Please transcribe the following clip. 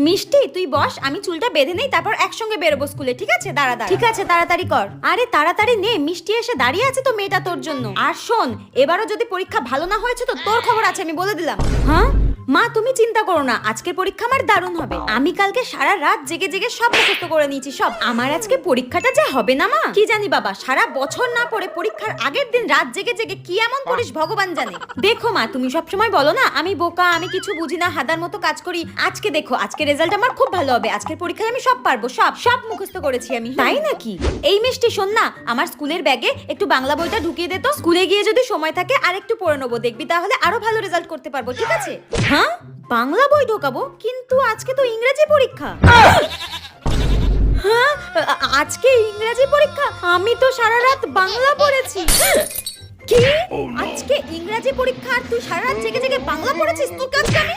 মিষ্টি তুই বস, আমি চুলটা বেঁধে নেই, তারপর একসঙ্গে বেরোবো স্কুলে, ঠিক আছে? দাঁড়া দাঁড়া। ঠিক আছে, তাড়াতাড়ি কর। আরে তাড়াতাড়ি নে, মিষ্টি এসে দাঁড়িয়ে আছে তো মেয়েটা তোর জন্য। আর শোন, এবারও যদি পরীক্ষা ভালো না হয়েছে তো তোর খবর আছে, আমি বলে দিলাম। হ্যাঁ মা, তুমি চিন্তা করো না, আজকের পরীক্ষা আমার দারুণ হবে। আমি কালকে সারা রাত জেগে জেগে সব মুখস্থ করে নিয়েছি, সব। আমার আজকে পরীক্ষাটা যে হবে না মা, কি জানি বাবা, সারা বছর না পড়ে পরীক্ষার আগের দিন রাত জেগে জেগে কি এমন করিস ভগবান জানে। দেখো মা, তুমি সবসময় বলো না আমি বোকা, আমি কিছু বুঝি না, হাদার মতো কাজ করি। আজকে দেখো, আজকে রেজাল্ট আমার খুব ভালো হবে। আজকের পরীক্ষায় আমি সব পারবো, সব সব মুখস্থ করেছি আমি। তাই নাকি? এই মিষ্টি শোন না, আমার স্কুলের ব্যাগে একটু বাংলা বইটা ঢুকিয়ে দে তো। স্কুলে গিয়ে যদি সময় থাকে আর একটু পড়ে নেবো, দেখবি তাহলে আরো ভালো রেজাল্ট করতে পারবো, ঠিক আছে? হ্যাঁ, বাংলা বই ঢোকাবো, কিন্তু আজকে তো ইংরেজি পরীক্ষা। হ্যাঁ, আজকে ইংরেজি পরীক্ষা? আমি তো সারা রাত বাংলা পড়েছি। কি? আজকে ইংরেজি পরীক্ষা আর তুই সারা রাত জেগে জেগে বাংলা পড়েছিস? তোর কাছে আমি